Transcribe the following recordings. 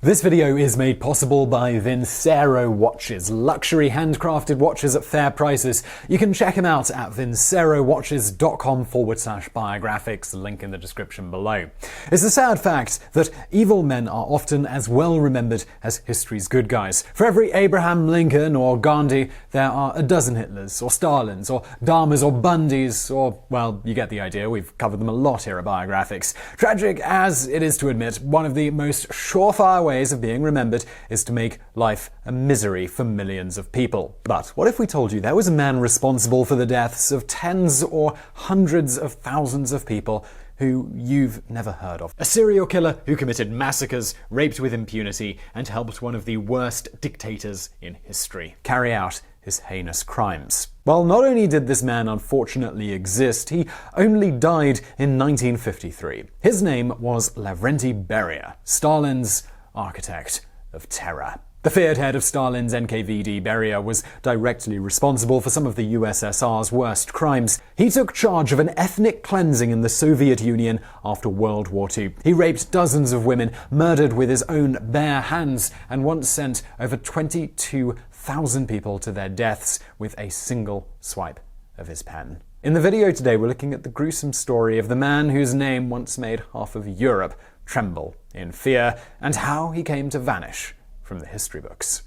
This video is made possible by Vincero watches, luxury handcrafted watches at fair prices. You can check them out at vincerowatches.com/biographics, link in the description below. It's a sad fact that evil men are often as well remembered as history's good guys. For every Abraham Lincoln or Gandhi, there are a dozen Hitlers, or Stalins, or Dahmers, or Bundys, or, well, you get the idea. We've covered them a lot here at Biographics. Tragic as it is to admit, one of the most surefire ways of being remembered is to make life a misery for millions of people. But what if we told you there was a man responsible for the deaths of tens or hundreds of thousands of people who you've never heard of? A serial killer who committed massacres, raped with impunity, and helped one of the worst dictators in history carry out his heinous crimes. Well, not only did this man unfortunately exist, he only died in 1953. His name was Lavrentiy Beria, Stalin's architect of terror. The feared head of Stalin's NKVD, Beria, was directly responsible for some of the USSR's worst crimes. He took charge of an ethnic cleansing in the Soviet Union after World War II. He raped dozens of women, murdered with his own bare hands, and once sent over 22,000 people to their deaths with a single swipe of his pen. In the video today, we're looking at the gruesome story of the man whose name once made half of Europe tremble in fear, and how he came to vanish from the history books.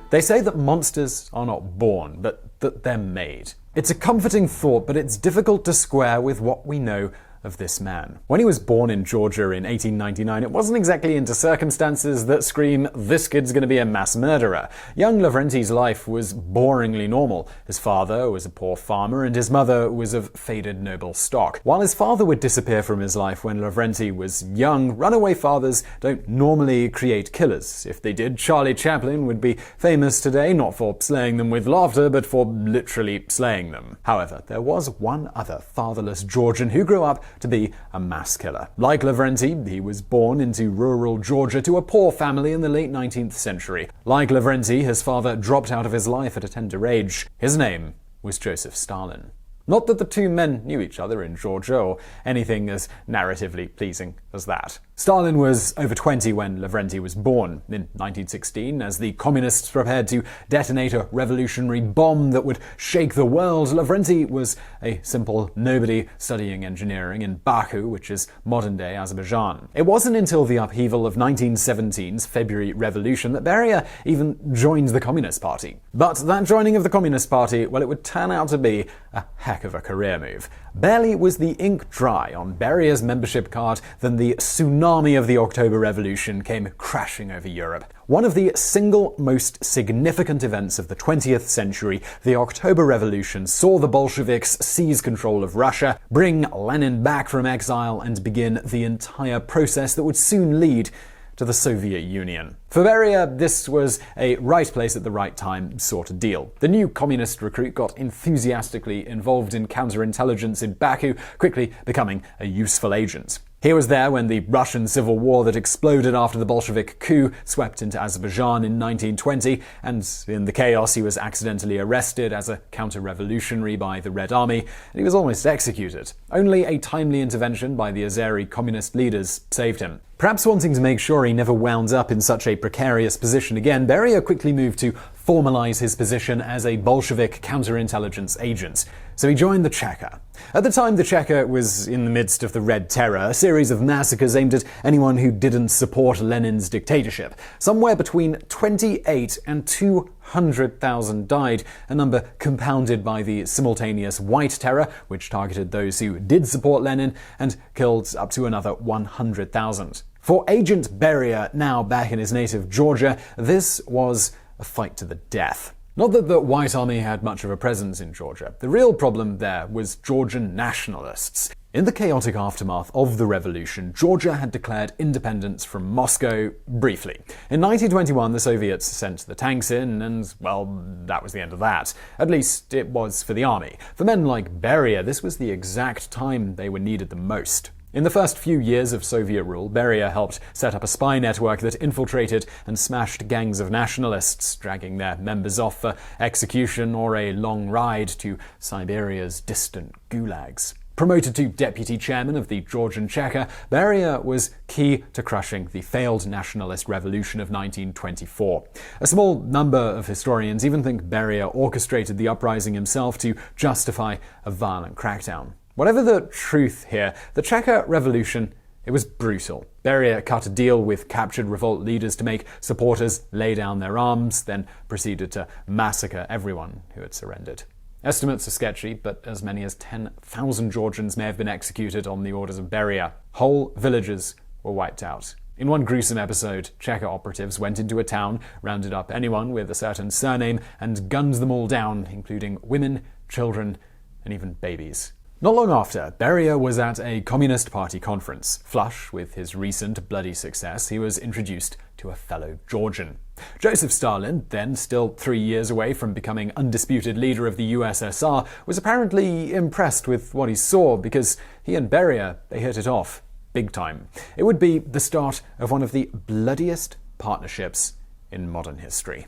They say that monsters are not born, but that they're made. It's a comforting thought, but it's difficult to square with what we know of this man. When he was born in Georgia in 1899, it wasn't exactly into circumstances that scream, this kid's gonna be a mass murderer. Young Lavrentiy's life was boringly normal. His father was a poor farmer, and his mother was of faded noble stock. While his father would disappear from his life when Lavrentiy was young, runaway fathers don't normally create killers. If they did, Charlie Chaplin would be famous today, not for slaying them with laughter, but for literally slaying them. However, there was one other fatherless Georgian who grew up to be a mass killer. Like Lavrentiy, he was born into rural Georgia to a poor family in the late 19th century. Like Lavrentiy, his father dropped out of his life at a tender age. His name was Joseph Stalin. Not that the two men knew each other in Georgia, or anything as narratively pleasing as that. Stalin was over 20 when Lavrentiy was born. In 1916, as the communists prepared to detonate a revolutionary bomb that would shake the world, Lavrentiy was a simple nobody studying engineering in Baku, which is modern-day Azerbaijan. It wasn't until the upheaval of 1917's February Revolution that Beria even joined the Communist Party. But that joining of the Communist Party, well, it would turn out to be a heck of a career move. Barely was the ink dry on Beria's membership card than the tsunami of the October Revolution came crashing over Europe. One of the single most significant events of the 20th century, the October Revolution saw the Bolsheviks seize control of Russia, bring Lenin back from exile, and begin the entire process that would soon lead to the Soviet Union. For Beria, this was a right place at the right time sort of deal. The new communist recruit got enthusiastically involved in counterintelligence in Baku, quickly becoming a useful agent. He was there when the Russian Civil War that exploded after the Bolshevik coup swept into Azerbaijan in 1920, and in the chaos he was accidentally arrested as a counter-revolutionary by the Red Army, and he was almost executed. Only a timely intervention by the Azeri communist leaders saved him. Perhaps wanting to make sure he never wound up in such a precarious position again, Beria quickly moved to formalize his position as a Bolshevik counterintelligence agent. So he joined the Cheka. At the time, the Cheka was in the midst of the Red Terror, a series of massacres aimed at anyone who didn't support Lenin's dictatorship. Somewhere between 28 and 200,000 died, a number compounded by the simultaneous White Terror, which targeted those who did support Lenin, and killed up to another 100,000. For Agent Beria, now back in his native Georgia, this was a fight to the death. Not that the White Army had much of a presence in Georgia. The real problem there was Georgian nationalists. In the chaotic aftermath of the revolution, Georgia had declared independence from Moscow briefly. In 1921, the Soviets sent the tanks in, and, well, that was the end of that. At least, it was for the army. For men like Beria, this was the exact time they were needed the most. In the first few years of Soviet rule, Beria helped set up a spy network that infiltrated and smashed gangs of nationalists, dragging their members off for execution or a long ride to Siberia's distant gulags. Promoted to deputy chairman of the Georgian Cheka, Beria was key to crushing the failed nationalist revolution of 1924. A small number of historians even think Beria orchestrated the uprising himself to justify a violent crackdown. Whatever the truth here, the Cheka revolution, it was brutal. Beria cut a deal with captured revolt leaders to make supporters lay down their arms, then proceeded to massacre everyone who had surrendered. Estimates are sketchy, but as many as 10,000 Georgians may have been executed on the orders of Beria. Whole villages were wiped out. In one gruesome episode, Cheka operatives went into a town, rounded up anyone with a certain surname, and gunned them all down, including women, children, and even babies. Not long after, Beria was at a Communist Party conference. Flush with his recent bloody success, he was introduced to a fellow Georgian. Joseph Stalin, then still 3 years away from becoming undisputed leader of the USSR, was apparently impressed with what he saw because he and Beria, they hit it off big time. It would be the start of one of the bloodiest partnerships in modern history.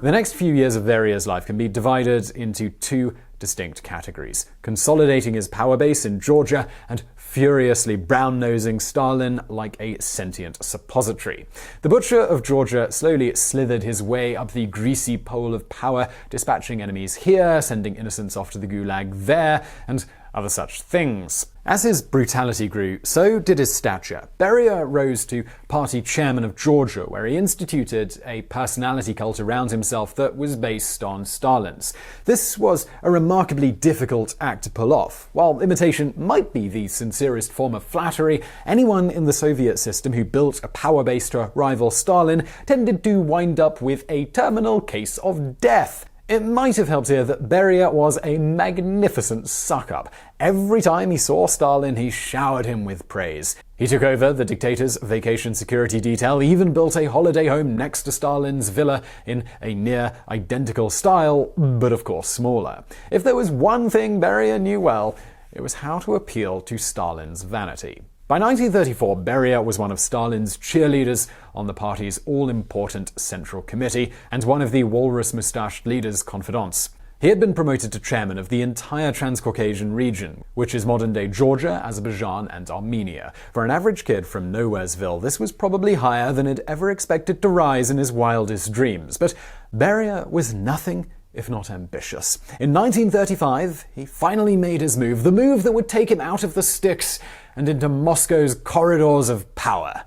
The next few years of Beria's life can be divided into two distinct categories: consolidating his power base in Georgia and furiously brown-nosing Stalin like a sentient suppository. The butcher of Georgia slowly slithered his way up the greasy pole of power, dispatching enemies here, sending innocents off to the gulag there, and other such things. As his brutality grew, so did his stature. Beria rose to party chairman of Georgia, where he instituted a personality cult around himself that was based on Stalin's. This was a remarkably difficult act to pull off. While imitation might be the sincerest form of flattery, anyone in the Soviet system who built a power base to rival Stalin tended to wind up with a terminal case of death. It might have helped here that Beria was a magnificent suck-up. Every time he saw Stalin, he showered him with praise. He took over the dictator's vacation security detail, even built a holiday home next to Stalin's villa in a near-identical style, but of course smaller. If there was one thing Beria knew well, it was how to appeal to Stalin's vanity. By 1934, Beria was one of Stalin's cheerleaders on the party's all-important Central Committee and one of the walrus-moustached leader's confidants. He had been promoted to chairman of the entire Transcaucasian region, which is modern-day Georgia, Azerbaijan, and Armenia. For an average kid from Nowheresville, this was probably higher than he'd ever expected to rise in his wildest dreams. But Beria was nothing if not ambitious. In 1935, he finally made his move, the move that would take him out of the sticks and into Moscow's corridors of power.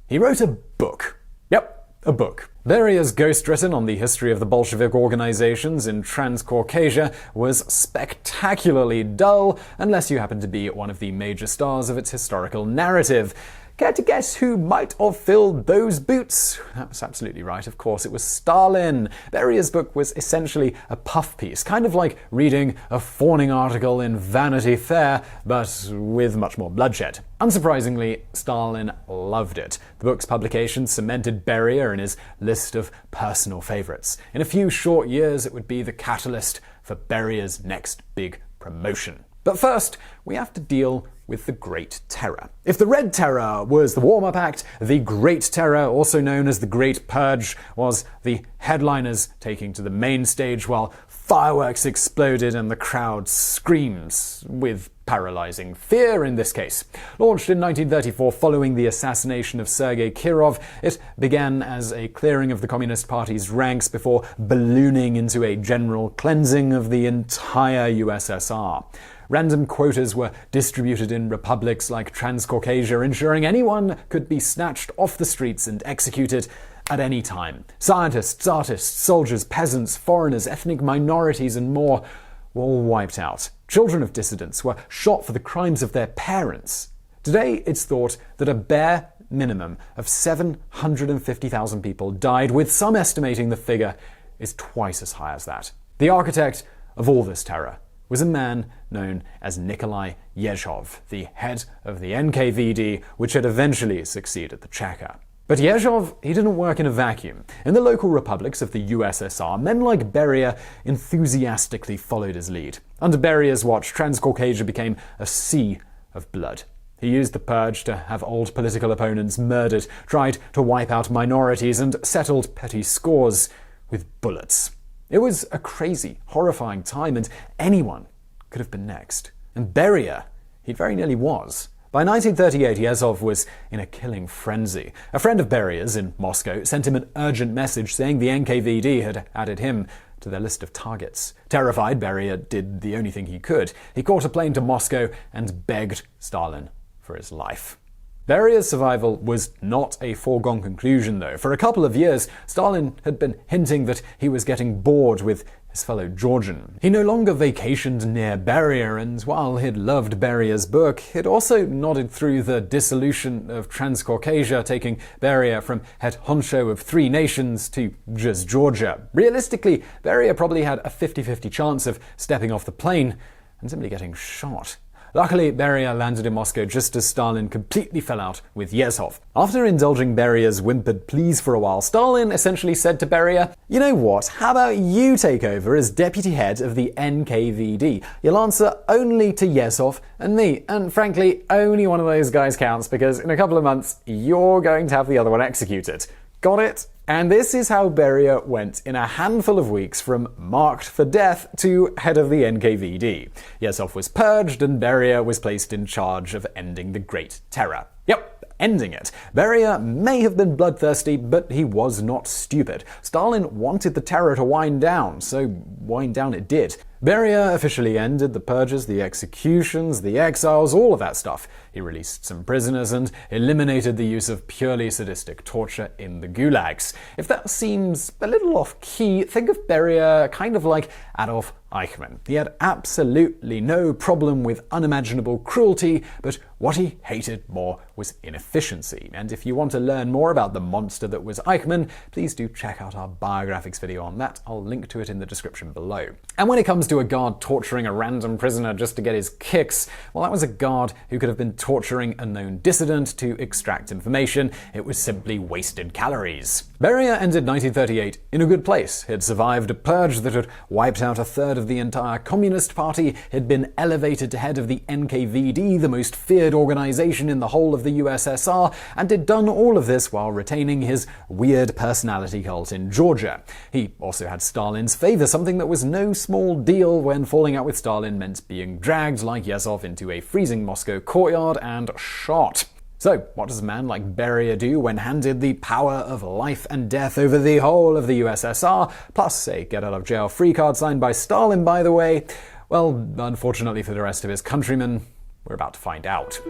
He wrote a book. Yep, a book. Beria's ghostwritten on the history of the Bolshevik organizations in Transcaucasia was spectacularly dull, unless you happen to be one of the major stars of its historical narrative. Care to guess who might have filled those boots? That was absolutely right. Of course, it was Stalin. Beria's book was essentially a puff piece, kind of like reading a fawning article in Vanity Fair, but with much more bloodshed. Unsurprisingly, Stalin loved it. The book's publication cemented Beria in his list of personal favorites. In a few short years, it would be the catalyst for Beria's next big promotion. But first, we have to deal with the Great Terror. If the Red Terror was the warm-up act, the Great Terror, also known as the Great Purge, was the headliners taking to the main stage while fireworks exploded and the crowd screams, with paralyzing fear in this case. Launched in 1934 following the assassination of Sergei Kirov, it began as a clearing of the Communist Party's ranks before ballooning into a general cleansing of the entire USSR. Random quotas were distributed in republics like Transcaucasia, ensuring anyone could be snatched off the streets and executed at any time. Scientists, artists, soldiers, peasants, foreigners, ethnic minorities, and more were all wiped out. Children of dissidents were shot for the crimes of their parents. Today, it's thought that a bare minimum of 750,000 people died, with some estimating the figure is twice as high as that. The architect of all this terror was a man known as Nikolai Yezhov, the head of the NKVD, which had eventually succeeded the Cheka. But Yezhov, he didn't work in a vacuum. In the local republics of the USSR, men like Beria enthusiastically followed his lead. Under Beria's watch, Transcaucasia became a sea of blood. He used the purge to have old political opponents murdered, tried to wipe out minorities, and settled petty scores with bullets. It was a crazy, horrifying time, and anyone could have been next. And Beria, he very nearly was. By 1938, Yezhov was in a killing frenzy. A friend of Beria's in Moscow sent him an urgent message saying the NKVD had added him to their list of targets. Terrified, Beria did the only thing he could. He caught a plane to Moscow and begged Stalin for his life. Beria's survival was not a foregone conclusion, though. For a couple of years, Stalin had been hinting that he was getting bored with his fellow Georgian. He no longer vacationed near Beria, and while he'd loved Beria's book, he'd also nodded through the dissolution of Transcaucasia, taking Beria from head honcho of 3 nations to just Georgia. Realistically, Beria probably had a 50-50 chance of stepping off the plane and simply getting shot. Luckily, Beria landed in Moscow just as Stalin completely fell out with Yezhov. After indulging Beria's whimpered pleas for a while, Stalin essentially said to Beria, "You know what, how about you take over as deputy head of the NKVD? You'll answer only to Yezhov and me, and frankly, only one of those guys counts because in a couple of months, you're going to have the other one executed. Got it?" And this is how Beria went in a handful of weeks from marked for death to head of the NKVD. Yezhov was purged and Beria was placed in charge of ending the Great Terror. Yep, ending it. Beria may have been bloodthirsty, but he was not stupid. Stalin wanted the terror to wind down, so wind down it did. Beria officially ended the purges, the executions, the exiles, all of that stuff. He released some prisoners and eliminated the use of purely sadistic torture in the gulags. If that seems a little off-key, think of Beria kind of like Adolf Eichmann. He had absolutely no problem with unimaginable cruelty, but what he hated more was inefficiency. And if you want to learn more about the monster that was Eichmann, please do check out our Biographics video on that. I'll link to it in the description below. And when it comes to a guard torturing a random prisoner just to get his kicks, well, that was a guard who could have been torturing a known dissident to extract information. It was simply wasted calories. Beria ended 1938 in a good place. He had survived a purge that had wiped out a third of the entire Communist Party, had been elevated to head of the NKVD, the most feared organization in the whole of the USSR, and had done all of this while retaining his weird personality cult in Georgia. He also had Stalin's favor, something that was no small deal when falling out with Stalin meant being dragged like Yezhov into a freezing Moscow courtyard and shot. So, what does a man like Beria do when handed the power of life and death over the whole of the USSR, plus a get-out-of-jail-free card signed by Stalin, by the way? Well, unfortunately for the rest of his countrymen, we're about to find out.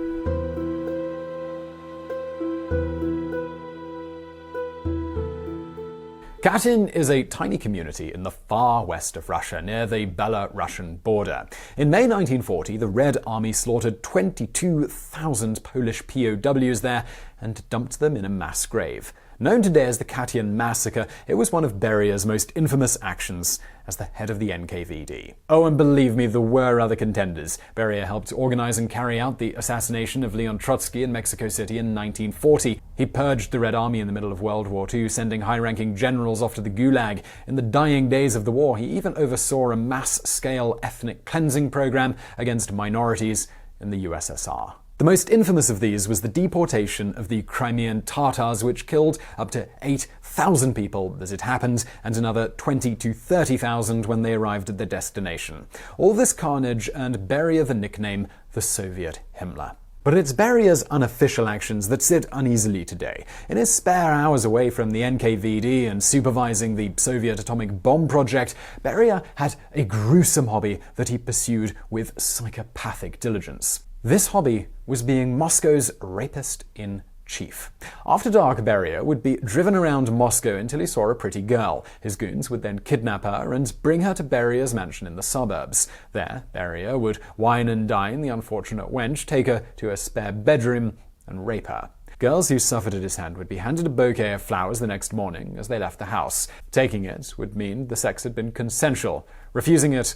Katyn is a tiny community in the far west of Russia, near the Belarusian border. In May 1940, the Red Army slaughtered 22,000 Polish POWs there and dumped them in a mass grave. Known today as the Katyn Massacre, it was one of Beria's most infamous actions as the head of the NKVD. Oh, and believe me, there were other contenders. Beria helped organize and carry out the assassination of Leon Trotsky in Mexico City in 1940. He purged the Red Army in the middle of World War II, sending high-ranking generals off to the Gulag. In the dying days of the war, he even oversaw a mass-scale ethnic cleansing program against minorities in the USSR. The most infamous of these was the deportation of the Crimean Tatars, which killed up to 8,000 people as it happened, and another 20 to 30,000 when they arrived at their destination. All this carnage earned Beria the nickname the Soviet Himmler. But it's Beria's unofficial actions that sit uneasily today. In his spare hours away from the NKVD and supervising the Soviet atomic bomb project, Beria had a gruesome hobby that he pursued with psychopathic diligence. This hobby was being Moscow's rapist-in-chief. After dark, Beria would be driven around Moscow until he saw a pretty girl. His goons would then kidnap her and bring her to Beria's mansion in the suburbs. There, Beria would wine and dine the unfortunate wench, take her to a spare bedroom, and rape her. Girls who suffered at his hand would be handed a bouquet of flowers the next morning as they left the house. Taking it would mean the sex had been consensual. Refusing it,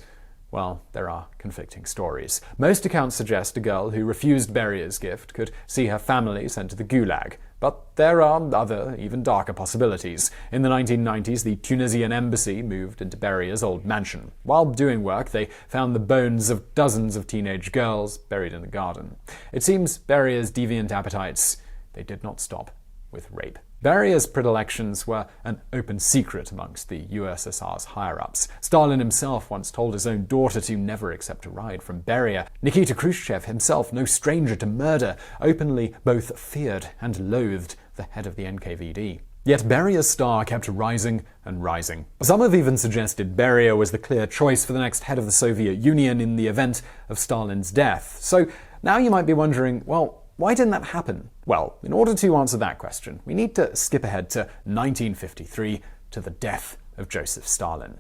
well, there are conflicting stories. Most accounts suggest a girl who refused Beria's gift could see her family sent to the Gulag. But there are other, even darker possibilities. In the 1990s, the Tunisian embassy moved into Beria's old mansion. While doing work, they found the bones of dozens of teenage girls buried in the garden. It seems Beria's deviant appetites, they did not stop with rape. Beria's predilections were an open secret amongst the USSR's higher-ups. Stalin himself once told his own daughter to never accept a ride from Beria. Nikita Khrushchev, himself no stranger to murder, openly both feared and loathed the head of the NKVD. Yet Beria's star kept rising and rising. Some have even suggested Beria was the clear choice for the next head of the Soviet Union in the event of Stalin's death. So now you might be wondering, well, why didn't that happen? Well, in order to answer that question, we need to skip ahead to 1953, to the death of Joseph Stalin.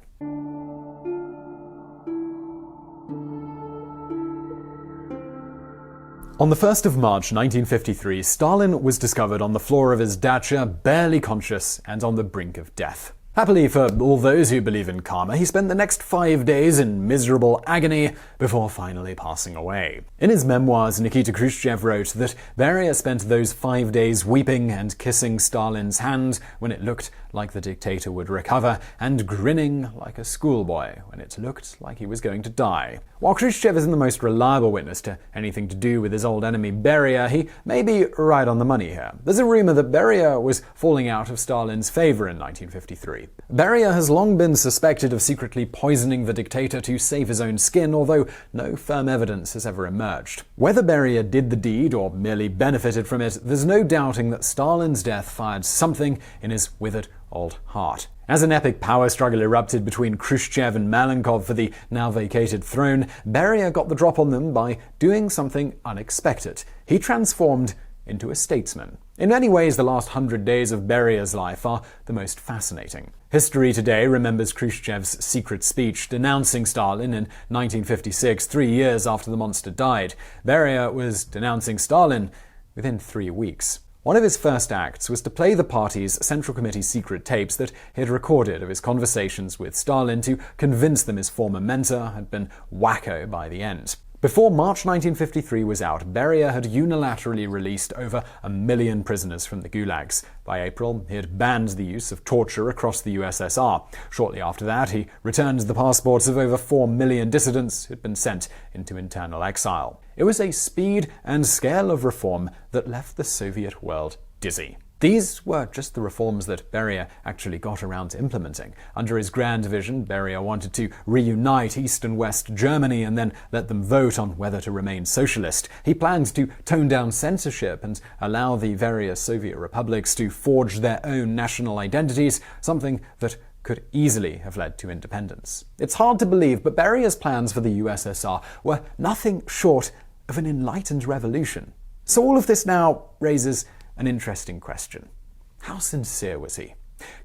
On the 1st of March 1953, Stalin was discovered on the floor of his dacha, barely conscious and on the brink of death. Happily for all those who believe in karma, he spent the next 5 days in miserable agony before finally passing away. In his memoirs, Nikita Khrushchev wrote that Beria spent those 5 days weeping and kissing Stalin's hand when it looked like the dictator would recover, and grinning like a schoolboy when it looked like he was going to die. While Khrushchev isn't the most reliable witness to anything to do with his old enemy Beria, he may be right on the money here. There's a rumor that Beria was falling out of Stalin's favor in 1953. Beria has long been suspected of secretly poisoning the dictator to save his own skin, although no firm evidence has ever emerged. Whether Beria did the deed or merely benefited from it, there's no doubting that Stalin's death fired something in his withered old heart. As an epic power struggle erupted between Khrushchev and Malenkov for the now vacated throne, Beria got the drop on them by doing something unexpected. He transformed into a statesman. In many ways, the last 100 days of Beria's life are the most fascinating. History today remembers Khrushchev's secret speech denouncing Stalin in 1956, 3 years after the monster died. Beria was denouncing Stalin within 3 weeks. One of his first acts was to play the party's Central Committee secret tapes that he had recorded of his conversations with Stalin to convince them his former mentor had been wacko by the end. Before March 1953 was out, Beria had unilaterally released over 1 million prisoners from the gulags. By April, he had banned the use of torture across the USSR. Shortly after that, he returned the passports of over 4 million dissidents who had been sent into internal exile. It was a speed and scale of reform that left the Soviet world dizzy. These were just the reforms that Beria actually got around to implementing. Under his grand vision, Beria wanted to reunite East and West Germany and then let them vote on whether to remain socialist. He planned to tone down censorship and allow the various Soviet republics to forge their own national identities, something that could easily have led to independence. It's hard to believe, but Beria's plans for the USSR were nothing short of an enlightened revolution. So all of this now raises an interesting question. How sincere was he?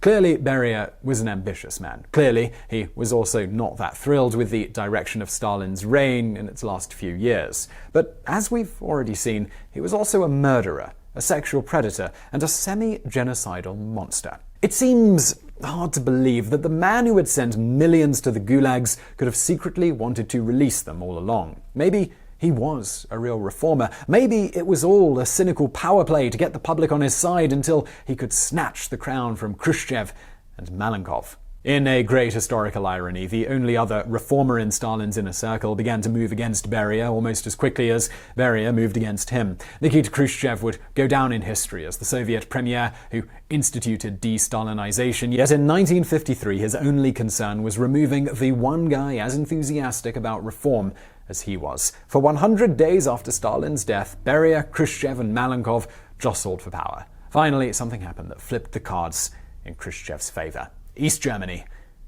Clearly, Beria was an ambitious man. Clearly, he was also not that thrilled with the direction of Stalin's reign in its last few years. But as we've already seen, he was also a murderer, a sexual predator, and a semi-genocidal monster. It seems hard to believe that the man who had sent millions to the gulags could have secretly wanted to release them all along. Maybe he was a real reformer. Maybe it was all a cynical power play to get the public on his side until he could snatch the crown from Khrushchev and Malenkov. In a great historical irony, the only other reformer in Stalin's inner circle began to move against Beria almost as quickly as Beria moved against him. Nikita Khrushchev would go down in history as the Soviet premier who instituted de-Stalinization, yet in 1953 his only concern was removing the one guy as enthusiastic about reform as he was. For 100 days after Stalin's death, Beria, Khrushchev and Malenkov jostled for power. Finally, something happened that flipped the cards in Khrushchev's favor. East Germany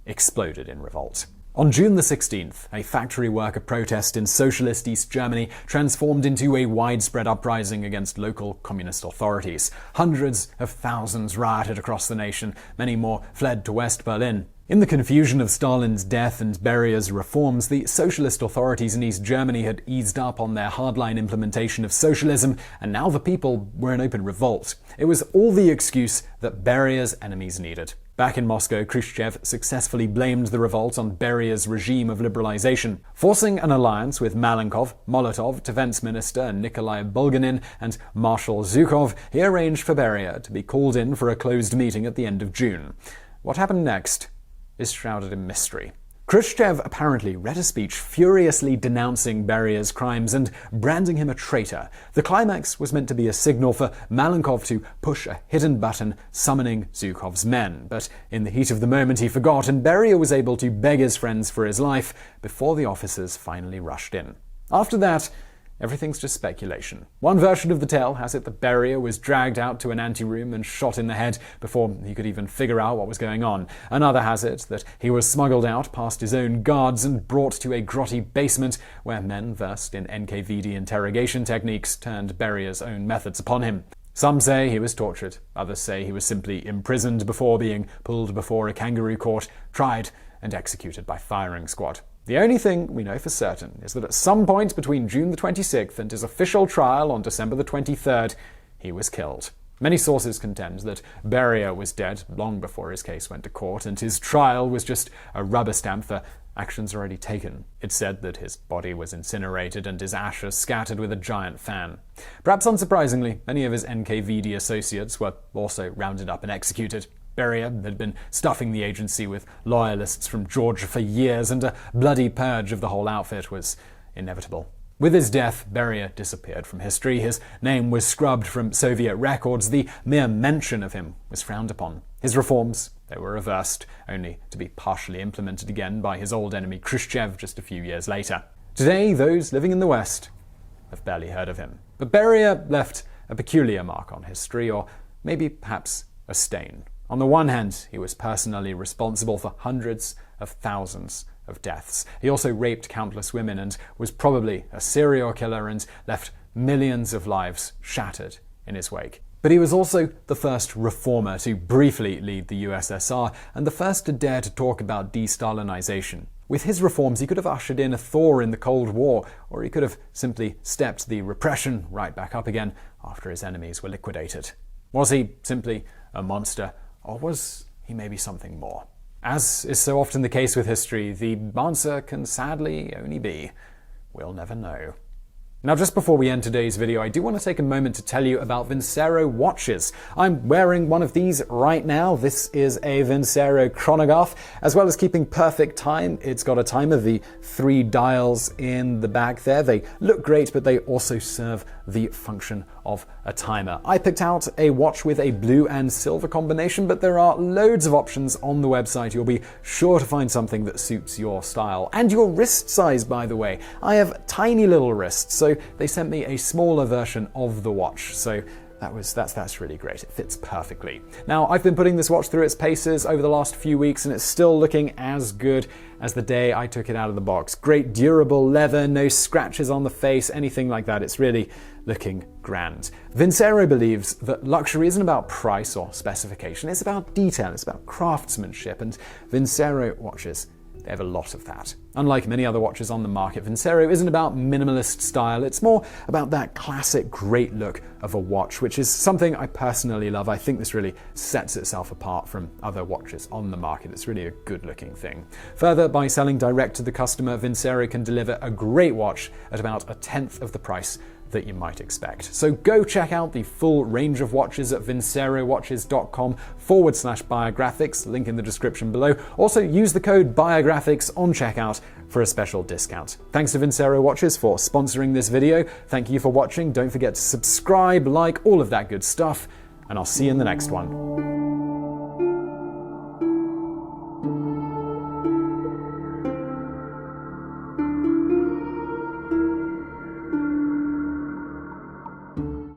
exploded in revolt. On June the 16th, a factory worker protest in socialist East Germany transformed into a widespread uprising against local communist authorities. Hundreds of thousands rioted across the nation. Many more fled to West Berlin. In the confusion of Stalin's death and Beria's reforms, the socialist authorities in East Germany had eased up on their hardline implementation of socialism, and now the people were in open revolt. It was all the excuse that Beria's enemies needed. Back in Moscow, Khrushchev successfully blamed the revolt on Beria's regime of liberalization. Forcing an alliance with Malenkov, Molotov, defense minister Nikolai Bulganin, and Marshal Zhukov, he arranged for Beria to be called in for a closed meeting at the end of June. What happened next is shrouded in mystery. Khrushchev apparently read a speech furiously denouncing Beria's crimes and branding him a traitor. The climax was meant to be a signal for Malenkov to push a hidden button summoning Zhukov's men, but in the heat of the moment he forgot, and Beria was able to beg his friends for his life before the officers finally rushed in. After that, everything's just speculation. One version of the tale has it that Beria was dragged out to an anteroom and shot in the head before he could even figure out what was going on. Another has it that he was smuggled out past his own guards and brought to a grotty basement where men versed in NKVD interrogation techniques turned Beria's own methods upon him. Some say he was tortured, others say he was simply imprisoned before being pulled before a kangaroo court, tried, and executed by firing squad. The only thing we know for certain is that at some point between June the 26th and his official trial on December the 23rd, he was killed. Many sources contend that Beria was dead long before his case went to court, and his trial was just a rubber stamp for actions already taken. It's said that his body was incinerated and his ashes scattered with a giant fan. Perhaps unsurprisingly, many of his NKVD associates were also rounded up and executed. Beria had been stuffing the agency with loyalists from Georgia for years, and a bloody purge of the whole outfit was inevitable. With his death, Beria disappeared from history. His name was scrubbed from Soviet records. The mere mention of him was frowned upon. His reforms, they were reversed, only to be partially implemented again by his old enemy Khrushchev just a few years later. Today, those living in the West have barely heard of him. But Beria left a peculiar mark on history, or maybe perhaps a stain. On the one hand, he was personally responsible for hundreds of thousands of deaths. He also raped countless women and was probably a serial killer and left millions of lives shattered in his wake. But he was also the first reformer to briefly lead the USSR and the first to dare to talk about de-Stalinization. With his reforms, he could have ushered in a thaw in the Cold War, or he could have simply stepped the repression right back up again after his enemies were liquidated. Was he simply a monster? Or was he maybe something more? As is so often the case with history, the answer can sadly only be, we'll never know. Now, just before we end today's video, I do want to take a moment to tell you about Vincero watches. I'm wearing one of these right now. This is a Vincero chronograph. As well as keeping perfect time, it's got a timer, the 3 dials in the back there. They look great, but they also serve the function of a timer. I picked out a watch with a blue and silver combination, but there are loads of options on the website. You'll be sure to find something that suits your style. And your wrist size, by the way. I have tiny little wrists, so they sent me a smaller version of the watch. So that's really great. It fits perfectly. Now, I've been putting this watch through its paces over the last few weeks, and it's still looking as good as the day I took it out of the box. Great durable leather, no scratches on the face, anything like that. It's really looking grand. Vincero believes that luxury isn't about price or specification. It's about detail. It's about craftsmanship, and Vincero watches, they have a lot of that. Unlike many other watches on the market, Vincero isn't about minimalist style. It's more about that classic great look of a watch, which is something I personally love. I think this really sets itself apart from other watches on the market. It's really a good-looking thing. Further, by selling direct to the customer, Vincero can deliver a great watch at about 1/10 of the price that you might expect. So go check out the full range of watches at vincerowatches.com/biographics, link in the description below. Also use the code biographics on checkout for a special discount. Thanks to Vincero Watches for sponsoring this video. Thank you for watching. Don't forget to subscribe, like, all of that good stuff, and I'll see you in the next one.